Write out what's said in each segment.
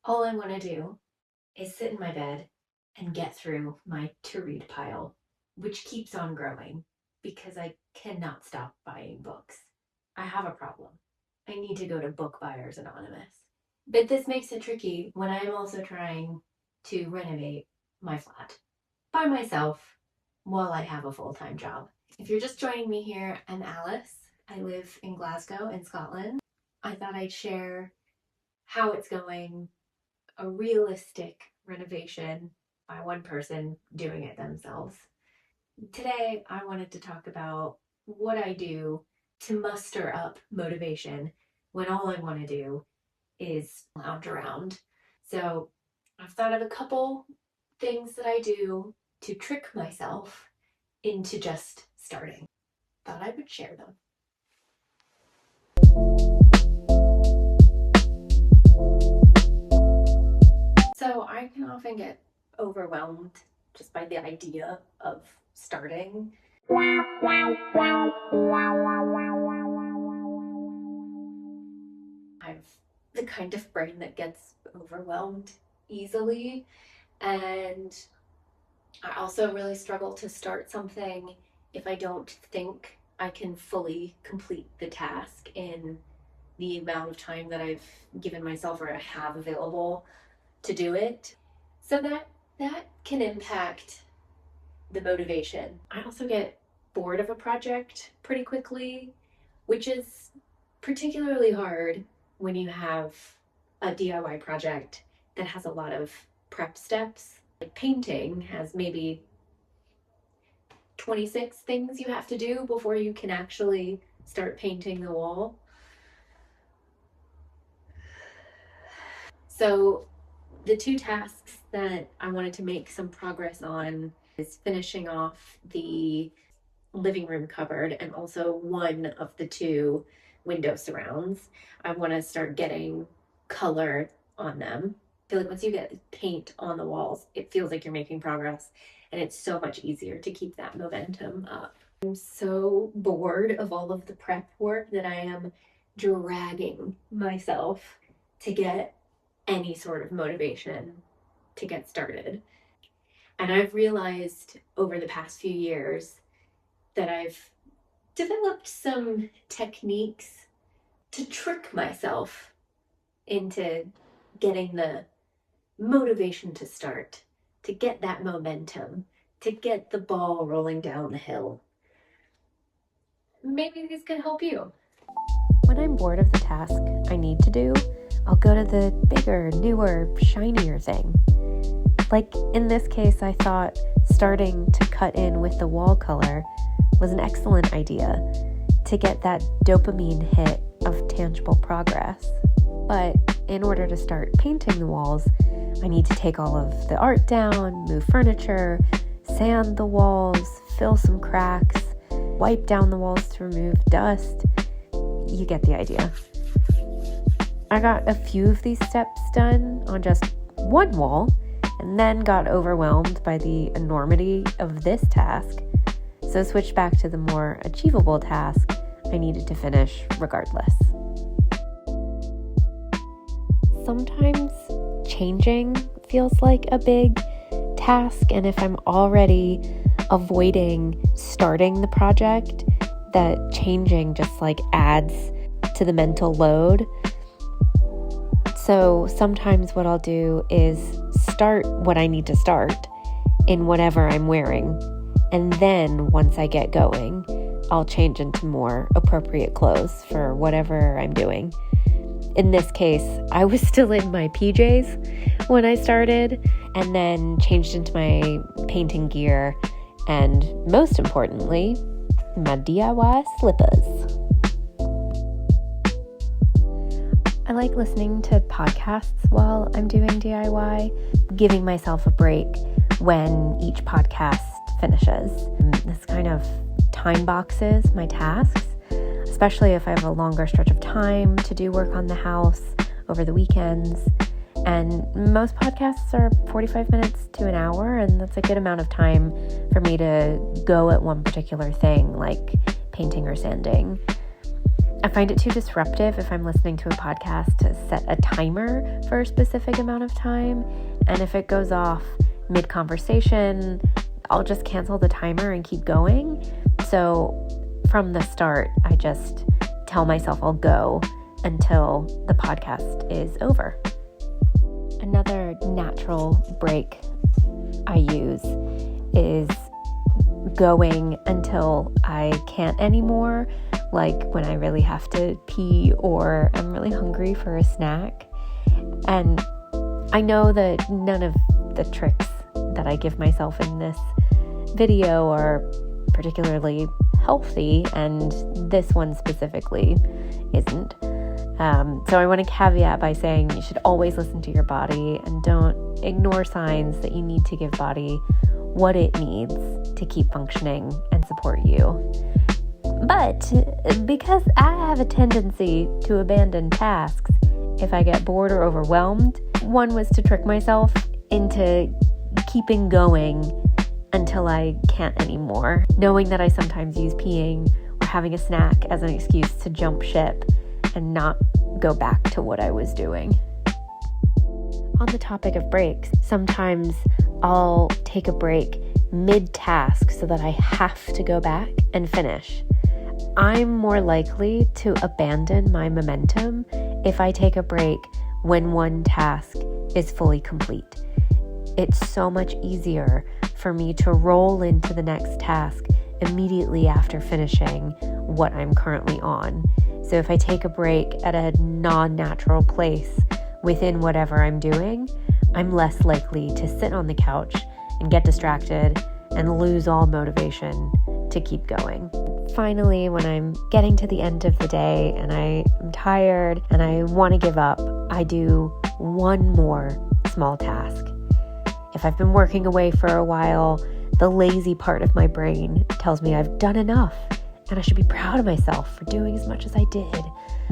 All I want to do is sit in my bed and get through my to read pile, which keeps on growing because I cannot stop buying books. I have a problem. I need to go to Book Buyers Anonymous. But this makes it tricky when I'm also trying to renovate my flat by myself while I have a full time job. If you're just joining me here, I'm Alice. I live in Glasgow, in Scotland. I thought I'd share how it's going, a realistic renovation by one person doing it themselves. Today, I wanted to talk about what I do to muster up motivation when all I want to do is lounge around. So, I've thought of a couple things that I do to trick myself into just starting. Thought I would share them. So I can often get overwhelmed just by the idea of starting. I've the kind of brain that gets overwhelmed easily, and I also really struggle to start something if I don't think I can fully complete the task in the amount of time that I've given myself or I have available to do it. So that can impact the motivation. I also get bored of a project pretty quickly, which is particularly hard when you have a DIY project that has a lot of prep steps. Like painting has maybe 26 things you have to do before you can actually start painting the wall. So the two tasks that I wanted to make some progress on is finishing off the living room cupboard and also one of the two window surrounds. I want to start getting color on them. I feel like once you get paint on the walls, it feels like you're making progress and it's so much easier to keep that momentum up. I'm so bored of all of the prep work that I am dragging myself to get any sort of motivation to get started. And I've realized over the past few years that I've developed some techniques to trick myself into getting the motivation to start, to get that momentum, to get the ball rolling down the hill. Maybe these can help you. When I'm bored of the task I need to do, I'll go to the bigger, newer, shinier thing. Like in this case, I thought starting to cut in with the wall color was an excellent idea to get that dopamine hit of tangible progress. But in order to start painting the walls, I need to take all of the art down, move furniture, sand the walls, fill some cracks, wipe down the walls to remove dust. You get the idea. I got a few of these steps done on just one wall and then got overwhelmed by the enormity of this task, so switched back to the more achievable task I needed to finish regardless. Sometimes changing feels like a big task, and if I'm already avoiding starting the project, that changing just like adds to the mental load. So sometimes what I'll do is start what I need to start in whatever I'm wearing. And then once I get going, I'll change into more appropriate clothes for whatever I'm doing. In this case, I was still in my PJs when I started and then changed into my painting gear and most importantly, my DIY slippers. I like listening to podcasts while I'm doing DIY, giving myself a break when each podcast finishes. This kind of time boxes my tasks, especially if I have a longer stretch of time to do work on the house over the weekends. And most podcasts are 45 minutes to an hour, and that's a good amount of time for me to go at one particular thing, like painting or sanding. I find it too disruptive if I'm listening to a podcast to set a timer for a specific amount of time. And if it goes off mid-conversation, I'll just cancel the timer and keep going. So from the start, I just tell myself I'll go until the podcast is over. Another natural break I use is going until I can't anymore, like when I really have to pee or I'm really hungry for a snack. And I know that none of the tricks that I give myself in this video are particularly healthy, and this one specifically isn't. So I want to caveat by saying you should always listen to your body and don't ignore signs that you need to give body what it needs to keep functioning and support you. But because I have a tendency to abandon tasks if I get bored or overwhelmed, one was to trick myself into keeping going until I can't anymore, knowing that I sometimes use peeing or having a snack as an excuse to jump ship and not go back to what I was doing. On the topic of breaks, sometimes I'll take a break mid-task so that I have to go back and finish. I'm more likely to abandon my momentum if I take a break when one task is fully complete. It's so much easier for me to roll into the next task immediately after finishing what I'm currently on. So if I take a break at a non-natural place within whatever I'm doing, I'm less likely to sit on the couch and get distracted and lose all motivation to keep going. Finally, when I'm getting to the end of the day and I'm tired and I want to give up, I do one more small task. If I've been working away for a while, the lazy part of my brain tells me I've done enough and I should be proud of myself for doing as much as I did.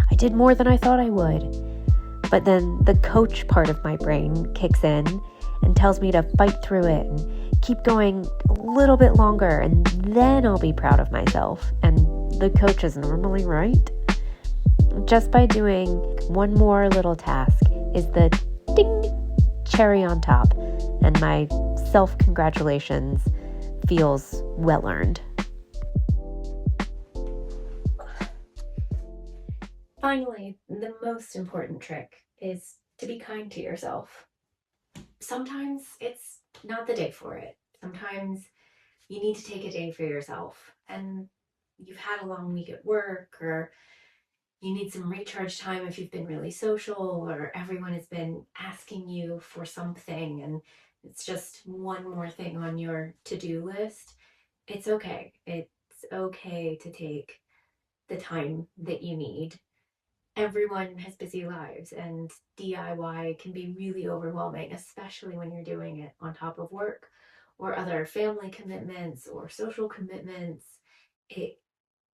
I did more than I thought I would. But then the coach part of my brain kicks in and tells me to fight through it and keep going a little bit longer, and then I'll be proud of myself. And the coach is normally right. Just by doing one more little task is the ding cherry on top, and my self-congratulations feels well-earned. Finally, the most important trick is to be kind to yourself. Sometimes it's not the day for it. Sometimes you need to take a day for yourself, and you've had a long week at work, or you need some recharge time if you've been really social, or everyone has been asking you for something and it's just one more thing on your to-do list. It's okay. It's okay to take the time that you need. Everyone has busy lives, and DIY can be really overwhelming, especially when you're doing it on top of work or other family commitments or social commitments. It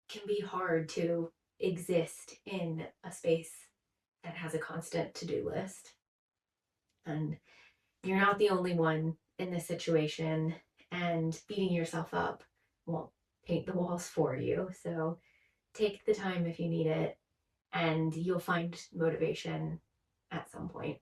can be hard to exist in a space that has a constant to-do list. And you're not the only one in this situation, and beating yourself up won't paint the walls for you. So take the time if you need it, and you'll find motivation at some point.